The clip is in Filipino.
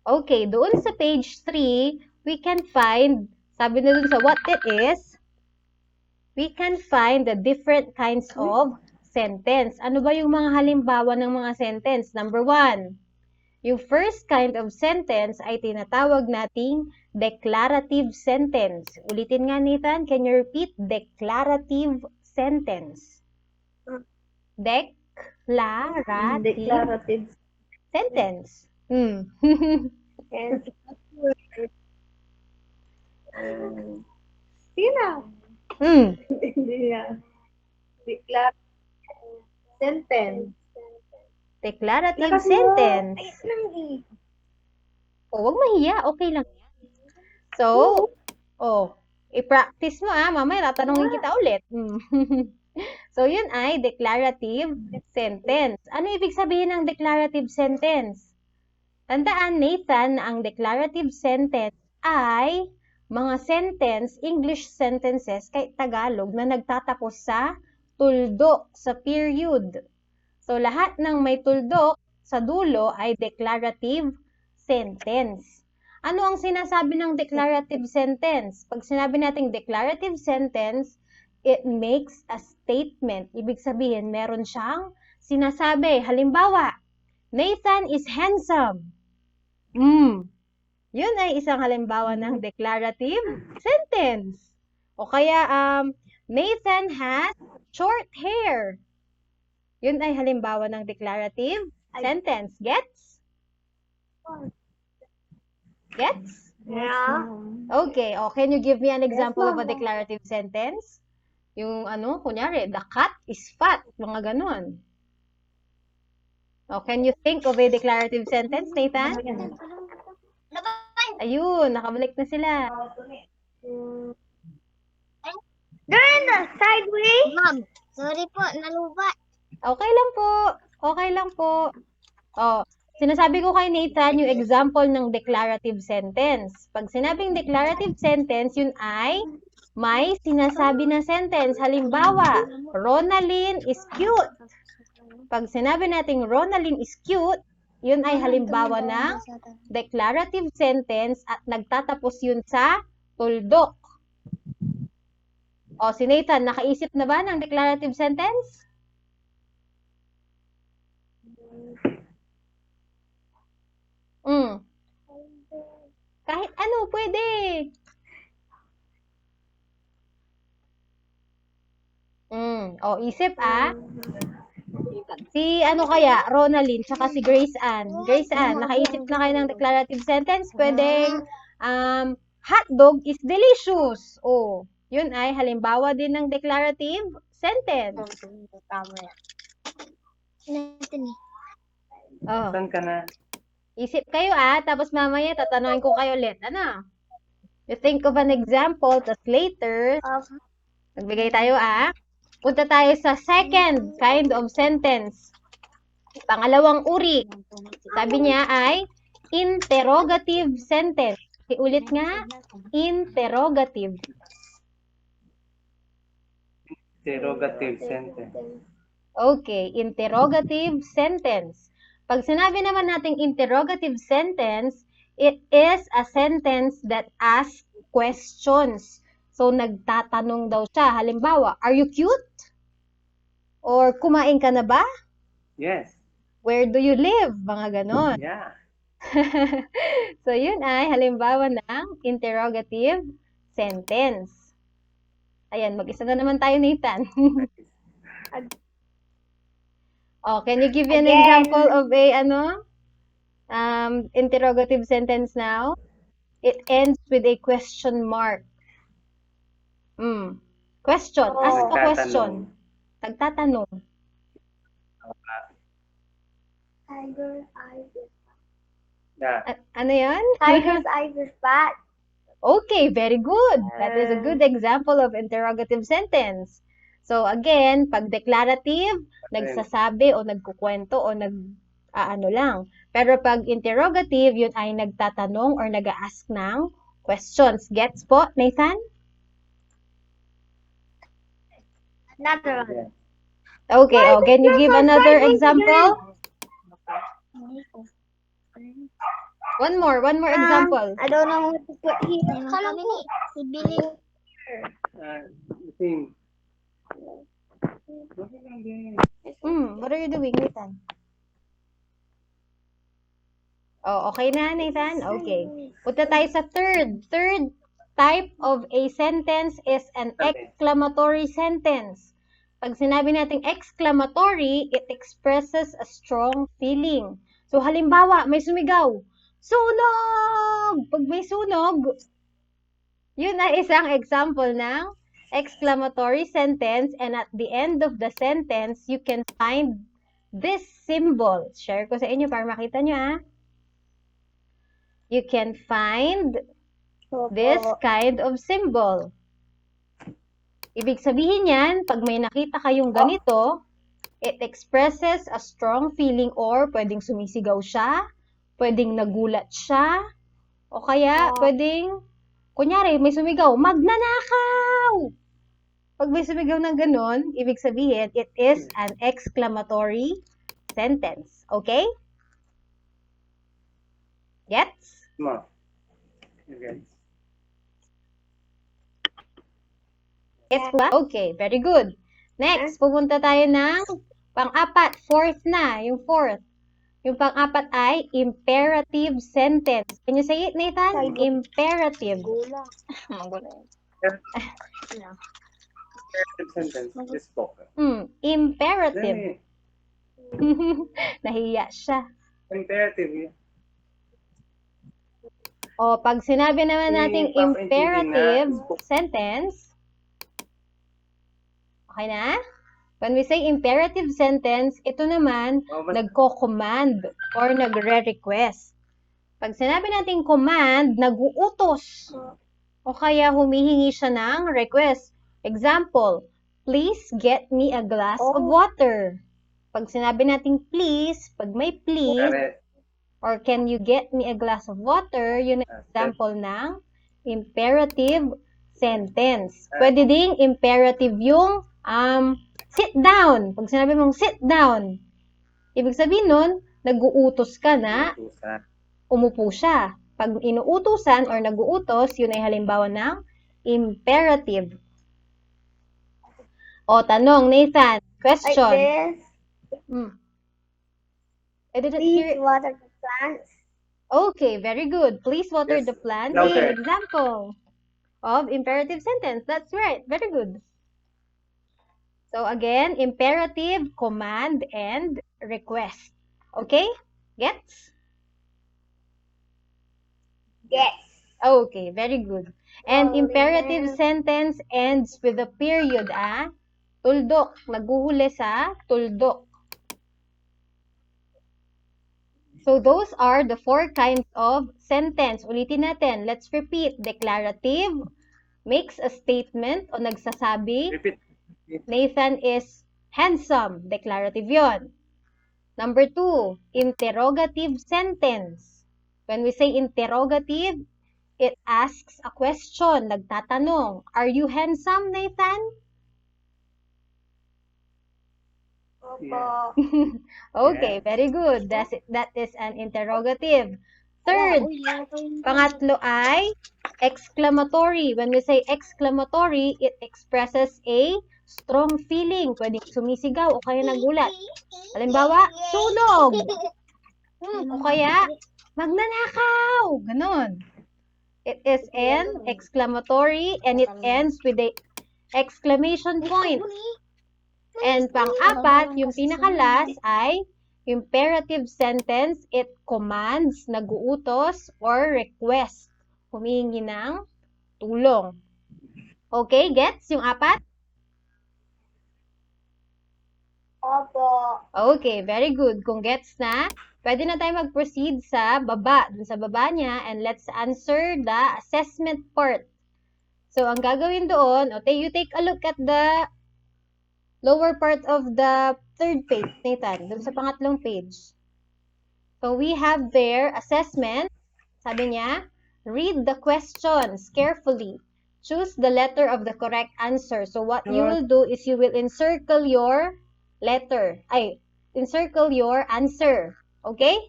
Okay, doon sa page 3, we can find, sabi na doon sa what it is, we can find the different kinds of sentence. Ano ba yung mga halimbawa ng mga sentence? Number 1, yung first kind of sentence ay tinatawag nating declarative sentence. Ulitin nga, Nathan. Can you repeat? Declarative sentence. Declarative sentence. Sino? Sentence. Declarative sentence. O, wag mahiya. Okay lang yan. So, i-practice mo mamaya tatanungin kita ulit. So, yun ay declarative sentence. Ano ibig sabihin ng declarative sentence? Tandaan, Nathan, na ang declarative sentence ay mga sentence, English sentences, kahit Tagalog, na nagtatapos sa tuldok, sa period. So, lahat ng may tuldok sa dulo ay declarative sentence. Ano ang sinasabi ng declarative sentence? Pag sinabi nating declarative sentence, it makes a statement. Ibig sabihin, meron siyang sinasabi. Halimbawa, Nathan is handsome. Yun ay isang halimbawa ng declarative sentence. O kaya, Nathan has short hair. Yun ay halimbawa ng declarative sentence. Gets? Gets? Yeah. Okay. Can you give me an example of a declarative sentence? Yung kunyari, the cat is fat. Mga ganon. Can you think of a declarative sentence, Nathan? Ayun, nakabalik na sila. Doon na, sideways. Ma'am, sorry po, nalubat. Okay lang po. Okay lang po. Sinasabi ko kay Nathan yung example ng declarative sentence. Pag sinabing declarative sentence, yun ay may sinasabi na sentence. Halimbawa, Ronaldin is cute. Pag sinabi nating Ronaldin is cute, yun ay halimbawa ng declarative sentence at nagtatapos yun sa tuldok. Si Nathan, nakaisip na ba ng declarative sentence? Kahit ano, pwede. Isip Si Ronaldin, tsaka si Grace Ann. Grace Ann, nakaisip na kayo ng declarative sentence? Pwedeng, hotdog is delicious. Yun ay halimbawa din ng declarative sentence. Saan ka na? Isip kayo tapos mamaya tatanungin ko kayo ulit. Ano? You think of an example, tapos later, magbigay tayo punta tayo sa second kind of sentence. Pangalawang uri. Sabi niya ay interrogative sentence. Ulit nga, interrogative. Interrogative sentence. Okay, interrogative sentence. Pag sinabi naman nating interrogative sentence, it is a sentence that asks questions. So, nagtatanong daw siya. Halimbawa, are you cute? Or kumain ka na ba? Yes. Where do you live? Mga ganon. Yeah. So, yun ay halimbawa ng interrogative sentence. Ayan, mag-isa na naman tayo, Nathan. Can you give me an example of a interrogative sentence now? It ends with a question mark. Question. Ask a question. Nagtatanong. Tiger's eyes is Ano yan? Tiger's eyes is fat. Okay, very good. That is a good example of interrogative sentence. So again, pag declarative, nagsasabi o nagkukwento o lang. Pero pag interrogative, yun ay nagtatanong or nag-a-ask ng questions. Gets po, Nathan? Another one. Okay, can you give another example? One more example. I don't know what to put here. Kala ko, si Billy. Same. Okay lang din. What are you doing, Nathan? Oh, okay na, Nathan? Okay. Punta tayo sa third. Third type of a sentence is an exclamatory sentence. Pag sinabi nating exclamatory, it expresses a strong feeling. So, halimbawa, may sumigaw. Sunog! Pag may sunog, yun ay isang example ng exclamatory sentence, and at the end of the sentence, you can find this symbol. Share ko sa inyo para makita nyo, ah. You can find this kind of symbol. Ibig sabihin yan, pag may nakita kayong ganito, it expresses a strong feeling, or pwedeng sumisigaw siya, pwedeng nagulat siya, o kaya pwedeng, kunyari, may sumigaw, magnanakaw! Pag may sumigaw ng ganon, ibig sabihin, it is an exclamatory sentence. Okay? Gets? Come on. Okay. Gets po ba? Okay, very good. Next, pupunta tayo ng pang-apat. Fourth na, yung fourth. Yung pang-apat ay imperative sentence. Can you say it, Nathan? Imperative. Magulo. Imperative sentence. Just spoken. Imperative. Nahiya siya. Imperative. O, pag sinabi naman nating imperative sentence, okay na? When we say imperative sentence, ito naman, nagko-command or nagre-request. Pag sinabi natin command, nag-uutos. O kaya humihingi siya ng request. Example, please get me a glass of water. Pag sinabi natin please, pag may please, or can you get me a glass of water, yun ang example ng imperative sentence. Pwede ding imperative yung sit down. Pag sinabi mong sit down, ibig sabihin nun, nag-uutos ka na umupo siya. Pag inuutusan or nag-uutos, yun ay halimbawa ng imperative. O, tanong, Nathan, question. Like this. I didn't Please hear. water the plants. Okay, very good. Please water Yes. the plant. Louder. An example of imperative sentence. That's right. Very good. So again, imperative, command, and request. Okay? Gets? Yes. Okay, very good. And Holy imperative man. sentence ends with a period, ah. Tuldok. Naguhuli sa tuldok. So those are the four kinds of sentence. Ulitin natin. Let's repeat. Declarative, makes a statement o nagsasabi. Repeat. Nathan is handsome. Declarative yon. Number 2, interrogative sentence. When we say interrogative, it asks a question. Nagtatanong. Are you handsome, Nathan? Opo. Okay, very good. That is an interrogative. Third, pangatlo ay exclamatory. When we say exclamatory, it expresses a strong feeling. Pwedeng sumisigaw o kaya nagulat. Halimbawa, sunog! O kaya, magnanakaw! Ganon. It is an exclamatory and it ends with a exclamation point. And pang-apat, yung pinakalas ay imperative sentence. It commands, nag-uutos, or request. Humihingi ng tulong. Okay, gets yung apat? Opo. Okay, very good. Kung gets na, pwede na tayo mag-proceed sa baba. Dun sa baba niya, and let's answer the assessment part. So, ang gagawin doon, okay, you take a look at the lower part of the third page, Nathan, dun sa pangatlong page. So, we have there assessment. Sabi niya, read the questions carefully. Choose the letter of the correct answer. So, what you will do is you will encircle your letter. Encircle your answer. Okay?